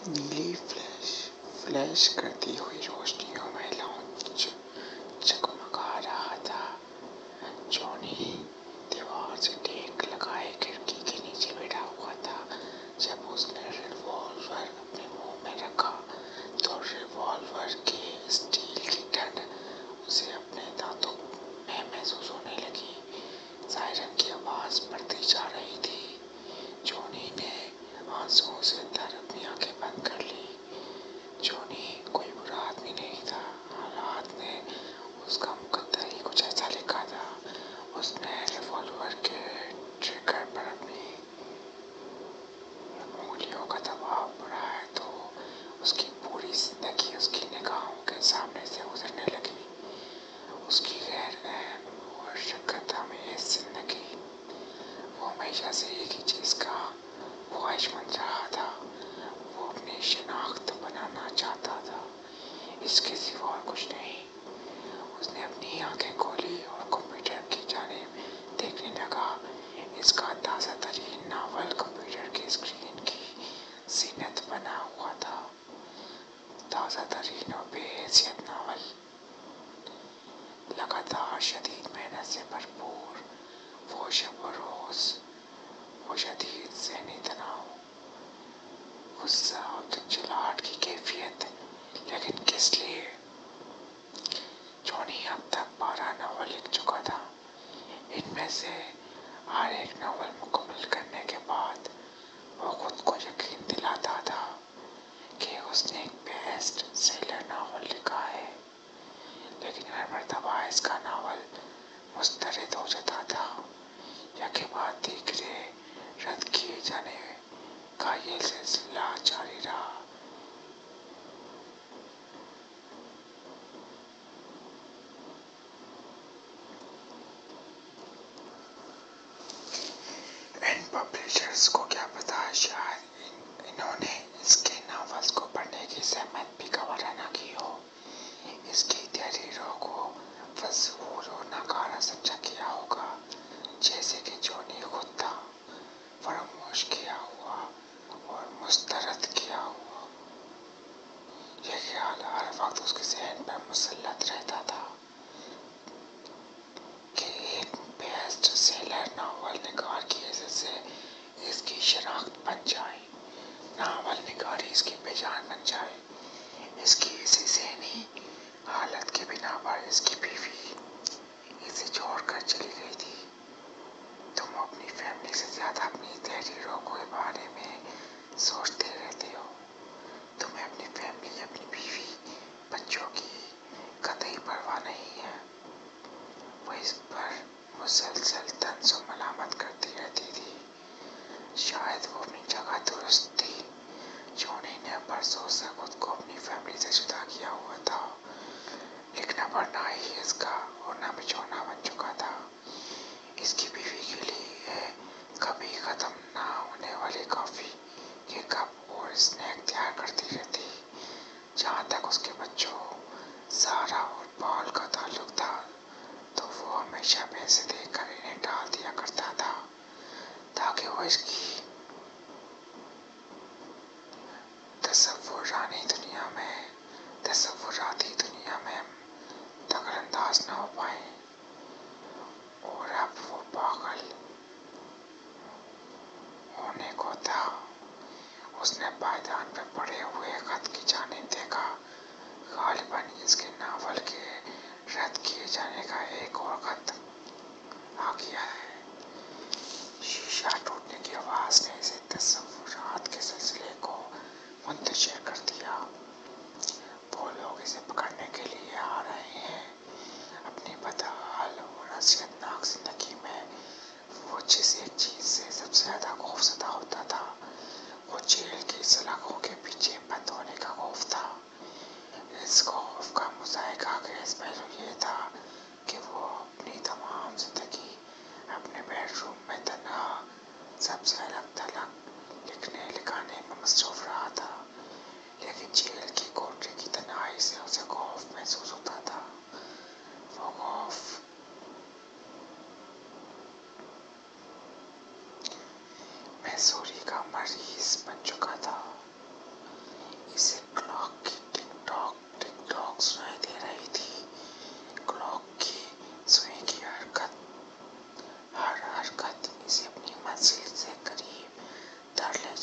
نیلی فلیش کرتی ہوئی روشنیوں میں لانچ جگمگا رہا تھا۔ جونی دیوار سے ٹیک لگائے کھڑکی کے نیچے بیٹھا ہوا تھا۔ جب اس نے ریوالور اپنے منہ میں رکھا تو ریوالور کے اسٹیل کی ٹھنڈ اسے اپنے دانتوں میں محسوس ہونے لگی۔ سائرن کی آواز بڑھتی جا رہی تھی۔ جونی نے آنسوؤں سے تر اپنی آنکھیں بند کر لی۔ جونی کوئی برا آدمی نہیں تھا، حالات نے اس کا مقدر ہی کچھ ایسا لکھا تھا۔ اس نے ریوالور کے ٹریگر پر اپنی انگلیوں کا دباؤ بڑھایا تو اس کی پوری زندگی اس کی نگاہوں کے سامنے سے گزرنے لگی۔ اس کی غیر اہم اور شکست آمیز زندگی۔ وہ ہمیشہ سے ایک ہی چیز کا خواہش مند رہا تھا، وہ اپنی شناخت بنانا چاہتا تھا، اس کے سوا اور کچھ نہیں۔ اس نے اپنی آنکھیں کھولی اور کمپیوٹر کی جانب دیکھنے لگا۔ اس کا تازہ ترین ناول کمپیوٹر کی اسکرین کی زینت بنا ہوا تھا۔ تازہ ترین اور بے حیثیت ناول، لگاتار شدید محنت سے بھرپور، وہ شب و روز، وہ شدید ذہنی تناؤ، غصہ اور جھنجھلاہٹ کی کیفیت، لیکن کس لیے؟ جونی اب تک 12 ناول لکھ چکا تھا۔ ان میں سے ہر ایک ناول مکمل کرنے کے بعد وہ خود کو یقین دلاتا تھا کہ اس نے ایک بیسٹ سیلر ناول لکھا ہے، لیکن ہر مرتبہ اس کا ناول مسترد ہو جاتا تھا یا کے بعد دیگرے رد کیے جانے کا یہ سلسلہ جاری رہا۔ ان پبلشرز کو کیا پتا، شاید انہوں نے اس کے ناولز کو پڑھنے کی زحمت بھی گوارا نہ کی ہو، اس کی تحریروں کو فضول اور ناکارہ سمجھا کیا ہوگا، جیسے کہ جونی خود تھا، فراموش کیا ہوا اور مسترد کیا ہوا۔ یہ خیال ہر وقت اس کے ذہن پر مسلط رہتا تھا کہ ایک بیسٹ سیلر ناول نگار کی حیثیت سے اس کی شناخت بن جائے، ناول نگاری اس کی پہچان بن جائے۔ اس کی اسی ذہنی حالت کی بنا پر اس کی بیوی اسے چھوڑ کر چلی گئی تھی۔ تم اپنی فیملی سے زیادہ اپنی تحریروں کے بارے میں سوچتے رہتے ہو۔ تمہیں اپنی فیملی، اپنی بیوی، بچوں کی قطعی پرواہ نہیں ہے۔ وہ اس پر مسلسل طنز و ملامت کرتی رہتی تھی۔ شاید وہ اپنی جگہ درست تھی۔ جونی نے برسوں سے خود کو اپنی فیملی سے جدا کیا ہوا تھا۔ لکھنا پڑھنا ہی اس کا اڑنا بچھونا بن چکا تھا۔ اس کی بیوی کے لیے کبھی ختم نہ ہونے والی کافی کے کپ اور اسنیک تیار کرتی رہتی۔ جہاں تک اس کے بچوں سارا اور پال کا تعلق تھا تو وہ ہمیشہ پیسے دے کر انہیں ڈال دیا کرتا تھا تاکہ وہ اس کی تصوراتی دنیا میں دخل انداز نہ ہو پائے۔ اور اب وہ پاگل ہونے کو تھا۔ اس نے پائیدان پہ پڑے ہوئے خط کی جانب دیکھا۔ غالباً اس کے ناول کے رد کیے جانے کا ایک اور خط آ گیا ہے۔ شیشہ ٹوٹنے کی آواز نے اسے تصورات کے سلسلے کو منتشر کر دیا۔ وہ لوگ اسے پکڑنے کے لیے آ رہے ہیں۔ اپنی بدحال اور اذیتناک زندگی میں وہ جس ایک چیز سے سب سے زیادہ خوفزدہ ہوتا تھا وہ جیل کی سلاخوں کے پیچھے بند ہونے کا خوف تھا۔ اس خوف کا مضحکہ خیز پہلو یہ تھا کہ وہ اپنی تمام زندگی اپنے بیڈ روم میں تنہا، سب سے الگ تھلگ لکھنے لکھانے میں مصروف رہا تھا، لیکن جیل کی کوٹری کی تنہائی سے اسے خوف محسوس ہوتا تھا۔ وہ خوف محصوری کا مریض بن چکا تھا۔